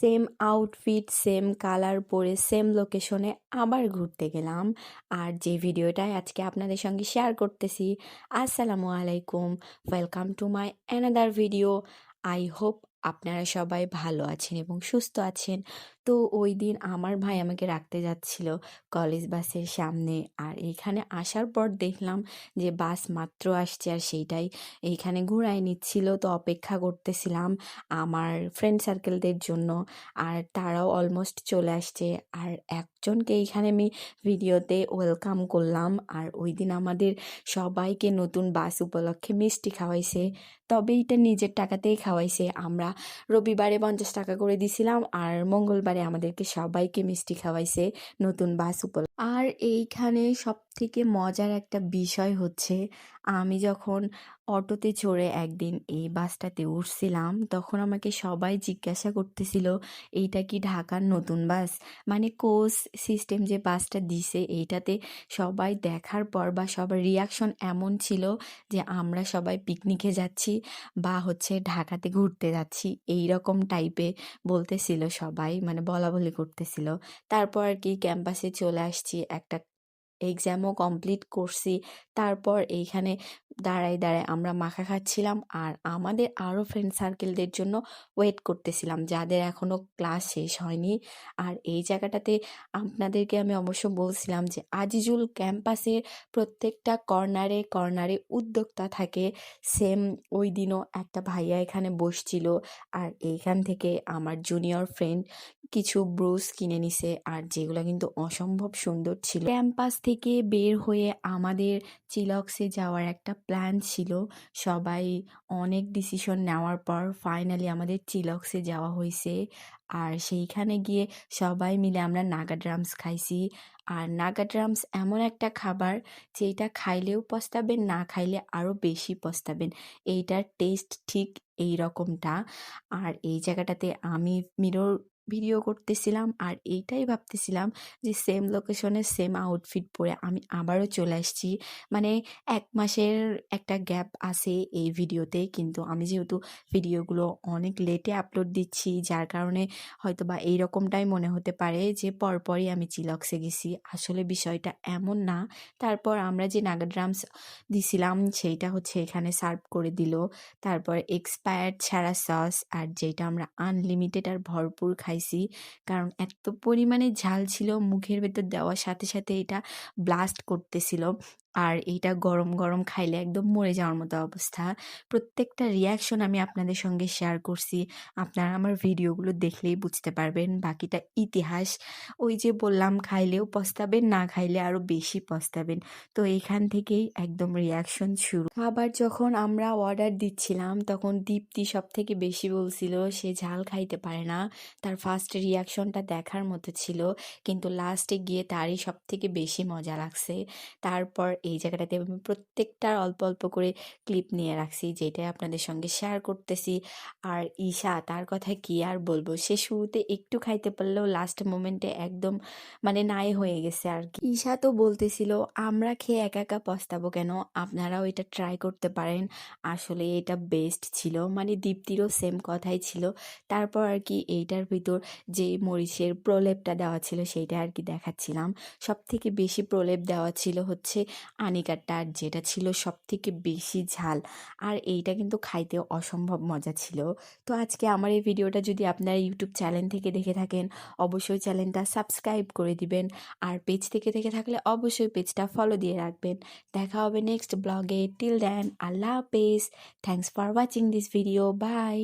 Same outfit, same colour পরে same লোকেশনে আবার ঘুরতে গেলাম। আর যে ভিডিওটাই আজকে আপনাদের সঙ্গে শেয়ার করতেছি, আসসালামু আলাইকুম, welcome to my another video. I hope আপনারা সবাই ভালো আছেন এবং সুস্থ আছেন। তো ওই দিন আমার ভাই আমাকে রাখতে যাচ্ছিল কলেজ বাসের সামনে, আর এইখানে আসার পর দেখলাম যে বাস মাত্র আসছে আর সেইটাই এইখানে ঘুরায় নিচ্ছিল। তো অপেক্ষা করতেছিলাম আমার ফ্রেন্ড সার্কেলদের জন্য, আর তারাও অলমোস্ট চলে আসছে। আর একজনকে এইখানে আমি ভিডিওতে ওয়েলকাম করলাম। আর ওই দিন আমাদের সবাইকে নতুন বাস উপলক্ষে মিষ্টি খাওয়াইছে, তবে এটা নিজের টাকাতেই খাওয়াইছে। আমরা রবিবারে 50 টাকা করে দিছিলাম, আর মঙ্গলবারে আমাদেরকে সবাইকে মিষ্টি খাওয়াইছে নতুন বাস উপলক্ষে। আর এইখানে সব থেকে মজার একটা বিষয় হচ্ছে, আমি যখন অটোতে চড়ে একদিন এই বাসটাতে উঠছিলাম, তখন আমাকে সবাই জিজ্ঞাসা করতেছিল এইটা কি ঢাকার নতুন বাস, মানে কোচ সিস্টেম যে বাসটা দিছে এইটাতে। সবাই দেখার পর বা সবার রিয়াকশন এমন ছিল যে আমরা সবাই পিকনিকে যাচ্ছি বা হচ্ছে ঢাকাতে ঘুরতে যাচ্ছি, এই রকম টাইপে বলতেছিল সবাই, মানে বলা বলি করতেছিল। তারপর আর কি ক্যাম্পাসে চলে আসছি, একটা এক্সামও কমপ্লিট করছি। তারপর এইখানে দাঁড়ায় দাঁড়ায় আমরা মাখা খাচ্ছিলাম, আর আমাদের আরও ফ্রেন্ড সার্কেলদের জন্য ওয়েট করতেছিলাম যাদের এখনও ক্লাস শেষ হয়নি। আর এই জায়গাটাতে আপনাদেরকে আমি অবশ্য বলছিলাম যে আজিজুল ক্যাম্পাসের প্রত্যেকটা কর্নারে কর্নারে উদ্যোক্তা থাকে। সেম ওই দিনও একটা ভাইয়া এখানে বসছিল, আর এইখান থেকে আমার জুনিয়র ফ্রেন্ড কিছু ব্রুস কিনে নিছে, আর যেগুলো কিন্তু অসম্ভব সুন্দর ছিল। ক্যাম্পাস থেকে বের হয়ে আমাদের চিলক্সে যাওয়ার একটা প্ল্যান ছিল। সবাই অনেক ডিসিশন নেওয়ার পর ফাইনালি আমাদের চিলক্সে যাওয়া হয়েছে। আর সেইখানে গিয়ে সবাই মিলে আমরা নাগা ড্রামস খাইছি। আর নাগা ড্রামস এমন একটা খাবার যেটা খাইলেও পস্তাবেন, না খাইলে আরও বেশি পস্তাবেন। এইটার টেস্ট ঠিক এই রকমটা। আর এই জায়গাটাতে আমি মিরর ভিডিও করতেছিলাম, আর এইটাই ভাবতেছিলাম যে সেম লোকেশনে সেম আউটফিট পরে আমি আবারও চলে আসছি। মানে 1 মাসের একটা গ্যাপ আছে এই ভিডিওতে, কিন্তু আমি যেহেতু ভিডিওগুলো অনেক লেটে আপলোড দিচ্ছি, যার কারণে হয়তো বা এইরকমটাই মনে হতে পারে যে পরপরই আমি চিলক্সে গেছি। আসলে বিষয়টা এমন না। তারপর আমরা যে নাগা ড্রামস দিছিলাম সেইটা হচ্ছে এখানে সার্ভ করে দিল। তারপর এক্সপায়ার্ড ছাড়া সস, আর যেটা আমরা আনলিমিটেড আর ভরপুর খাইছি, কারণ এত পরিমাণে ঝাল ছিল, মুখের ভেতর দেওয়ার সাথে সাথে এটা ব্লাস্ট করতেছিল। আর এইটা গরম গরম খাইলে একদম মরে যাওয়ার মতো অবস্থা। প্রত্যেকটা রিয়াকশন আমি আপনাদের সঙ্গে শেয়ার করছি, আপনারা আমার ভিডিওগুলো দেখলেই বুঝতে পারবেন, বাকিটা ইতিহাস। ওই যে বললাম, খাইলেও পস্তাবেন, না খাইলে আরও বেশি পস্তাবেন। তো এইখান থেকেই একদম রিয়াকশন শুরু। খাবার যখন আমরা অর্ডার দিচ্ছিলাম, তখন দীপ্তি সব থেকে বেশি বলছিল সে ঝাল খাইতে পারে না। তার ফার্স্ট রিয়াকশনটা দেখার মতো ছিল, কিন্তু লাস্টে গিয়ে তারই সব থেকে বেশি মজা লাগছে। তারপর এই জায়গাটাতে আমি প্রত্যেকটার অল্প অল্প করে ক্লিপ নিয়ে রাখছি, যেটাই আপনাদের সঙ্গে শেয়ার করতেছি। আর ঈশা, তার কথা কি আর বলবো, সে শুরুতে একটু খাইতে পারলেও লাস্ট মোমেন্টে একদম মানে নাই হয়ে গেছে আর কি। ঈশা তো বলতেছিল আমরা খেয়ে একা একা পস্তাবো কেন, আপনারাও এটা ট্রাই করতে পারেন। আসলে এটা বেস্ট ছিল, মানে দীপ্তিরও সেম কথাই ছিল। তারপর আর কি এইটার ভিতর যে মরিচের প্রলেপটা দেওয়া ছিল সেইটা আর কি দেখাচ্ছিলাম। সব থেকে বেশি প্রলেপ দেওয়া ছিল হচ্ছে আনিকারটা, আর যেটা ছিল সব থেকে বেশি ঝাল। আর এইটা কিন্তু খাইতে অসম্ভব মজা ছিল। তো আজকে আমার এই ভিডিওটা যদি আপনারা ইউটিউব চ্যানেল থেকে দেখে থাকেন, অবশ্যই চ্যানেলটা সাবস্ক্রাইব করে দিবেন। আর পেজ থেকে দেখে থাকলে অবশ্যই পেজটা ফলো দিয়ে রাখবেন। দেখা হবে নেক্সট ব্লগে। টিল দেন, আল্লাহ হাফেজ। Thanks for watching this video. By.